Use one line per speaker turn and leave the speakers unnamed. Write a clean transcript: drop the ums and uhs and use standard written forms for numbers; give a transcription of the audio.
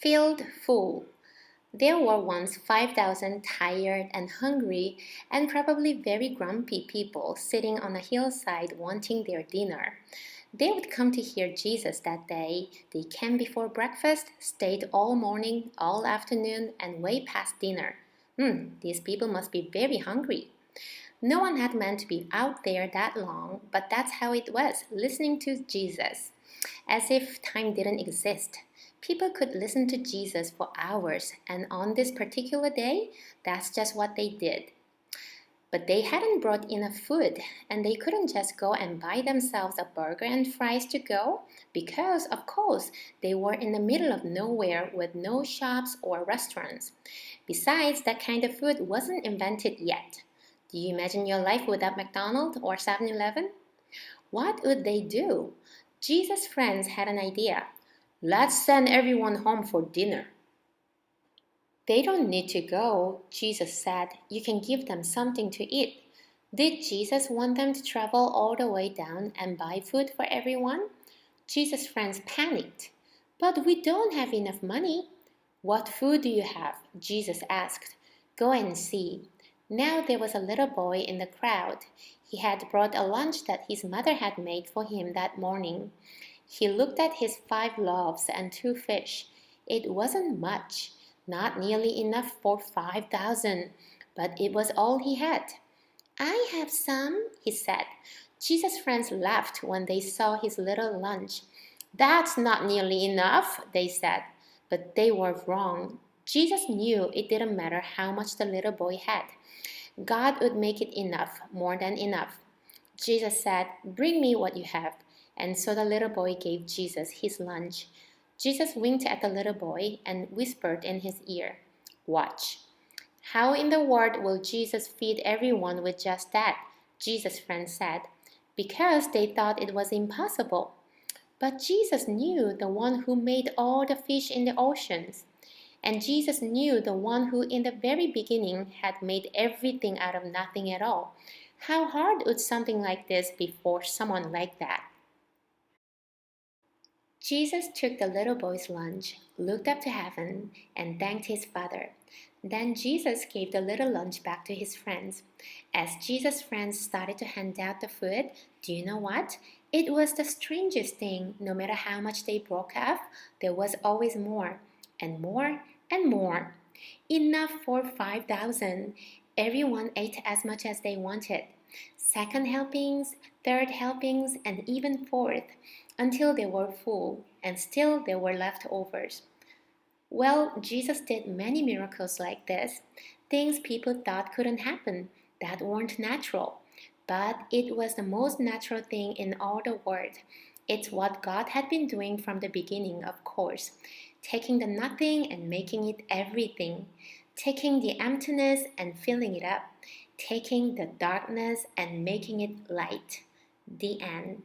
Filled full. There were once 5,000 tired and hungry and probably very grumpy people sitting on a hillside wanting their dinner. They would come to hear Jesus that day. They came before breakfast, stayed all morning, all afternoon, and way past dinner. These people must be very hungry. No one had meant to be out there that long, but that's how it was, listening to Jesus. As if time didn't exist. People could listen to Jesus for hours, and on this particular day, that's just what they did. But they hadn't brought enough food, and they couldn't just go and buy themselves a burger and fries to go, because, of course, they were in the middle of nowhere with no shops or restaurants. Besides, that kind of food wasn't invented yet. Do you imagine your life without McDonald's or 7-Eleven? What would they do? Jesus' friends had an idea. Let's send everyone home for dinner. They don't need to go, Jesus said. You can give them something to eat. Did Jesus want them to travel all the way down and buy food for everyone? Jesus' friends panicked. But we don't have enough money. What food do you have? Jesus asked. Go and see. Now there was a little boy in the crowd. He had brought a lunch that his mother had made for him that morning. He looked at his 5 loaves and 2 fish. It wasn't much, not nearly enough for 5,000, but it was all he had. I have some, he said. Jesus' friends laughed when they saw his little lunch. That's not nearly enough, they said. But they were wrong. Jesus knew it didn't matter how much the little boy had. God would make it enough, more than enough. Jesus said, Bring me what you have. And so the little boy gave Jesus his lunch. Jesus winked at the little boy and whispered in his ear, Watch. How in the world will Jesus feed everyone with just that? Jesus' friends said, because they thought it was impossible. But Jesus knew the one who made all the fish in the oceans. And Jesus knew the one who in the very beginning had made everything out of nothing at all. How hard would something like this be for someone like that? Jesus took the little boy's lunch, looked up to heaven, and thanked his Father. Then Jesus gave the little lunch back to his friends. As Jesus' friends started to hand out the food, do you know what? It was the strangest thing. No matter how much they broke off, there was always more, and more, and more. Enough for 5,000. Everyone ate as much as they wanted. Second helpings, third helpings, and even fourth, until they were full, and still there were leftovers. Well, Jesus did many miracles like this, things people thought couldn't happen, that weren't natural. But it was the most natural thing in all the world. It's what God had been doing from the beginning, of course, taking the nothing and making it everything, taking the emptiness and filling it up, taking the darkness and making it light. The end.